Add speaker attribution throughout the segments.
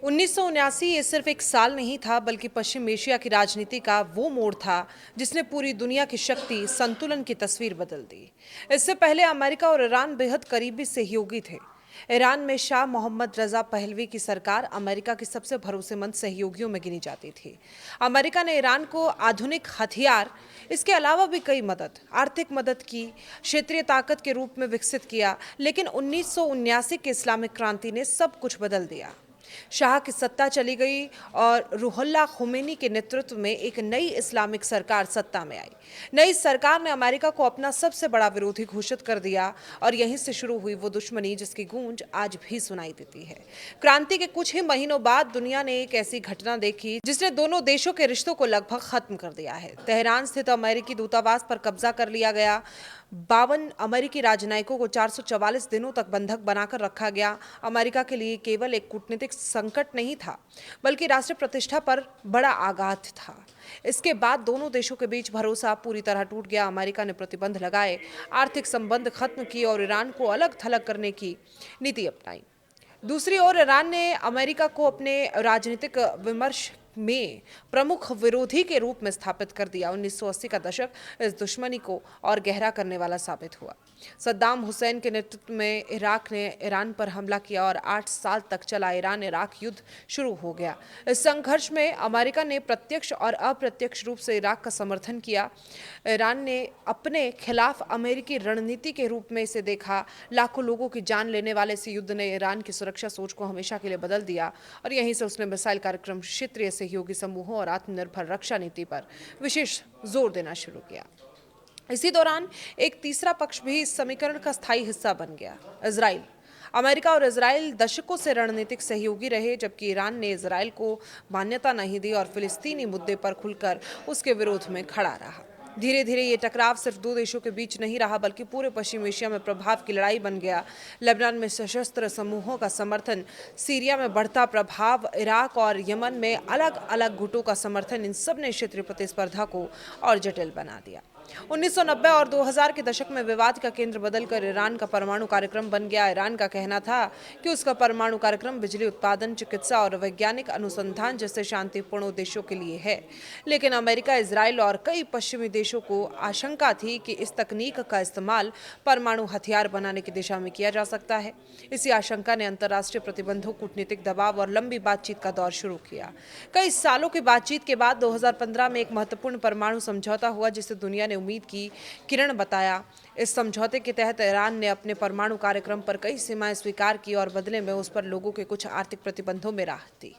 Speaker 1: 1979 ये सिर्फ एक साल नहीं था बल्कि पश्चिम एशिया की राजनीति का वो मोड़ था जिसने पूरी दुनिया की शक्ति संतुलन की तस्वीर बदल दी। इससे पहले अमेरिका और ईरान बेहद करीबी सहयोगी थे। ईरान में शाह मोहम्मद रजा पहलवी की सरकार अमेरिका की सबसे भरोसेमंद सहयोगियों में गिनी जाती थी। अमेरिका ने ईरान को आधुनिक हथियार, इसके अलावा भी कई आर्थिक मदद की, क्षेत्रीय ताकत के रूप में विकसित किया। लेकिन 1979 के इस्लामिक क्रांति ने सब कुछ बदल दिया। शाह की सत्ता चली गई और रूहुल्लाह खुमैनी के नेतृत्व में एक नई इस्लामिक सरकार सत्ता में आई। नई सरकार ने अमेरिका को अपना सबसे बड़ा विरोधी घोषित कर दिया और यहीं से शुरू हुई वो दुश्मनी जिसकी गूंज आज भी सुनाई देती है। क्रांति के कुछ ही महीनों बाद दुनिया ने एक ऐसी घटना देखी जिसने दोनों देशों के रिश्तों को लगभग खत्म कर दिया है। तेहरान स्थित अमेरिकी दूतावास पर कब्जा कर लिया गया। 52 अमेरिकी राजनयिकों को 444 दिनों तक बंधक बनाकर रखा गया। अमेरिका के लिए केवल एक कूटनीतिक संकट नहीं था बल्कि राष्ट्रीय प्रतिष्ठा पर बड़ा आघात था। इसके बाद दोनों देशों के बीच भरोसा पूरी तरह टूट गया। अमेरिका ने प्रतिबंध लगाए, आर्थिक संबंध खत्म किए और ईरान को अलग थलग करने की नीति अपनाई। दूसरी ओर ईरान ने अमेरिका को अपने राजनीतिक विमर्श में प्रमुख विरोधी के रूप में स्थापित कर दिया। 1980 का दशक इस दुश्मनी को और गहरा करने वाला साबित हुआ। सद्दाम हुसैन के नेतृत्व में इराक ने ईरान पर हमला किया और 8 साल तक चला ईरान इराक युद्ध शुरू हो गया। इस संघर्ष में अमेरिका ने प्रत्यक्ष और अप्रत्यक्ष रूप से इराक का समर्थन किया। ईरान ने अपने खिलाफ अमेरिकी रणनीति के रूप में इसे देखा। लाखों लोगों की जान लेने वाले इस युद्ध ने ईरान की सुरक्षा सोच को हमेशा के लिए बदल दिया और यहीं से उसने मिसाइल कार्यक्रम, क्षेत्रीय सहयोगी समूहों और आत्मनिर्भर रक्षा नीति पर विशेष जोर देना शुरू किया। इसी दौरान एक तीसरा पक्ष भी इस समीकरण का स्थायी हिस्सा बन गया, इजराइल। अमेरिका और इजराइल दशकों से रणनीतिक सहयोगी रहे, जबकि ईरान ने इजराइल को मान्यता नहीं दी और फिलिस्तीनी मुद्दे पर खुलकर उसके विरोध में खड़ा रहा। धीरे धीरे ये टकराव सिर्फ दो देशों के बीच नहीं रहा बल्कि पूरे पश्चिम एशिया में प्रभाव की लड़ाई बन गया। लेबनान में सशस्त्र समूहों का समर्थन, सीरिया में बढ़ता प्रभाव, इराक और यमन में अलग अलग गुटों का समर्थन, इन सब ने क्षेत्रीय प्रतिस्पर्धा को और जटिल बना दिया। 1990 और 2000 के दशक में विवाद का केंद्र बदलकर ईरान का परमाणु कार्यक्रम बन गया। ईरान का कहना था कि उसका परमाणु कार्यक्रम बिजली उत्पादन, चिकित्सा और वैज्ञानिक अनुसंधान जैसे शांतिपूर्ण उद्देश्यों के लिए है। लेकिन अमेरिका, इजराइल और कई पश्चिमी देशों को आशंका थी कि इस तकनीक का इस्तेमाल परमाणु हथियार बनाने की दिशा में किया जा सकता है। इसी आशंका ने अंतर्राष्ट्रीय प्रतिबंधों, कूटनीतिक दबाव और लंबी बातचीत का दौर शुरू किया। कई सालों की बातचीत के बाद 2015 में एक महत्वपूर्ण परमाणु समझौता हुआ जिसे दुनिया ने उम्मीद की किरण बताया। इस समझौते के तहत ईरान ने अपने परमाणु कार्यक्रम पर कई सीमाएं स्वीकार की और बदले में उस पर लोगों के कुछ आर्थिक प्रतिबंधों में राहत दी।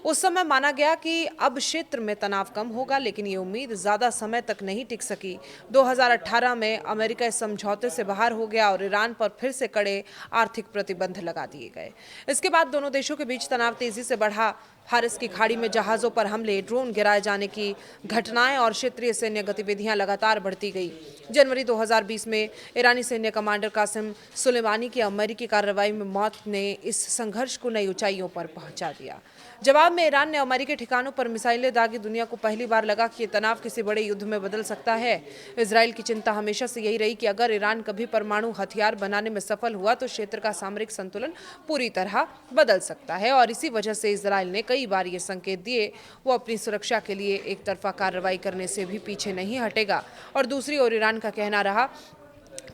Speaker 1: उस समय माना गया कि अब क्षेत्र में तनाव कम होगा, लेकिन ये उम्मीद ज्यादा समय तक नहीं टिक सकी। 2018 में अमेरिका इस समझौते से बाहर हो गया और ईरान पर फिर से कड़े आर्थिक प्रतिबंध लगा दिए गए। इसके बाद दोनों देशों के बीच तनाव तेजी से बढ़ा। फारस की खाड़ी में जहाजों पर हमले, ड्रोन गिराए जाने की घटनाएं और क्षेत्रीय सैन्य गतिविधियां लगातार बढ़ती गई। जनवरी 2020 में ईरानी सैन्य कमांडर कासिम सुलेमानी की अमेरिकी कार्रवाई में मौत ने इस संघर्ष को नई ऊंचाइयों पर पहुंचा दिया। जवाब में ईरान ने अमेरिकी ठिकानों पर मिसाइलें दागी। दुनिया को पहली बार लगा कि ये तनाव किसी बड़े युद्ध में बदल सकता है। इजराइल की चिंता हमेशा से यही रही कि अगर ईरान कभी परमाणु हथियार बनाने में सफल हुआ तो क्षेत्र का सामरिक संतुलन पूरी तरह बदल सकता है और इसी वजह से इजराइल ने कई बार ये संकेत दिए वो अपनी सुरक्षा के लिए एक तरफा कार्रवाई करने से भी पीछे नहीं हटेगा। और दूसरी ओर ईरान का कहना रहा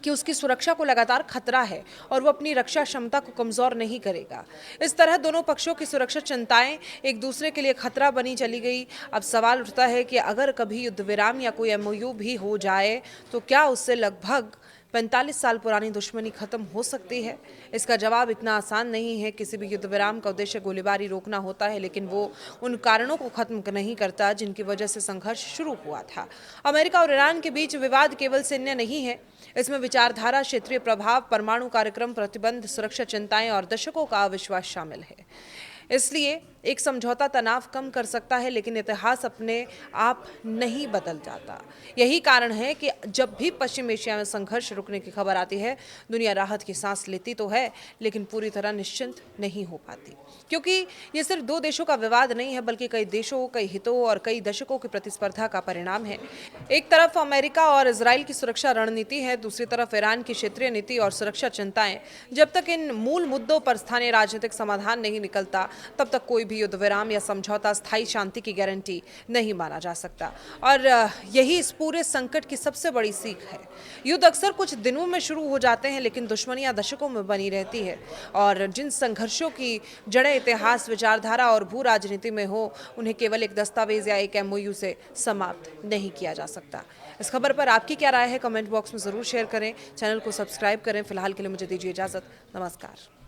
Speaker 1: कि उसकी सुरक्षा को लगातार खतरा है और वो अपनी रक्षा क्षमता को कमजोर नहीं करेगा। इस तरह दोनों पक्षों की सुरक्षा चिंताएं एक दूसरे के लिए खतरा बनी चली गई। अब सवाल उठता है कि अगर कभी युद्ध विराम या कोई एमओयू भी हो जाए तो क्या उससे लगभग 45 साल पुरानी दुश्मनी खत्म हो सकती है? इसका जवाब इतना आसान नहीं है। किसी भी युद्ध विराम का उद्देश्य गोलीबारी रोकना होता है, लेकिन वो उन कारणों को खत्म नहीं करता जिनकी वजह से संघर्ष शुरू हुआ था। अमेरिका और ईरान के बीच विवाद केवल सैन्य नहीं है, इसमें विचारधारा, क्षेत्रीय प्रभाव, परमाणु कार्यक्रम, प्रतिबंध, सुरक्षा चिंताएं और दशकों का अविश्वास शामिल है। इसलिए एक समझौता तनाव कम कर सकता है, लेकिन इतिहास अपने आप नहीं बदल जाता। यही कारण है कि जब भी पश्चिम एशिया में संघर्ष रुकने की खबर आती है, दुनिया राहत की सांस लेती तो है, लेकिन पूरी तरह निश्चिंत नहीं हो पाती, क्योंकि ये सिर्फ दो देशों का विवाद नहीं है बल्कि कई देशों, कई हितों और कई दशकों की प्रतिस्पर्धा का परिणाम है। एक तरफ अमेरिका और इजराइल की सुरक्षा रणनीति है, दूसरी तरफ ईरान की क्षेत्रीय नीति और सुरक्षा चिंताएं। जब तक इन मूल मुद्दों पर स्थानीय राजनीतिक समाधान नहीं निकलता, तब तक कोई भी युद्ध विराम या समझौता स्थायी शांति की गारंटी नहीं माना जा सकता। और यही इस पूरे संकट की सबसे बड़ी सीख है। युद्ध अक्सर कुछ दिनों में शुरू हो जाते हैं, लेकिन दुश्मनियां दशकों में बनी रहती है। और जिन संघर्षों की जड़ें इतिहास, विचारधारा और भू राजनीति में हो, उन्हें केवल एक दस्तावेज या एक एमओयू से समाप्त नहीं किया जा सकता। इस खबर पर आपकी क्या राय है, कमेंट बॉक्स में जरूर शेयर करें। चैनल को सब्सक्राइब करें। फिलहाल के लिए मुझे दीजिए इजाजत। नमस्कार।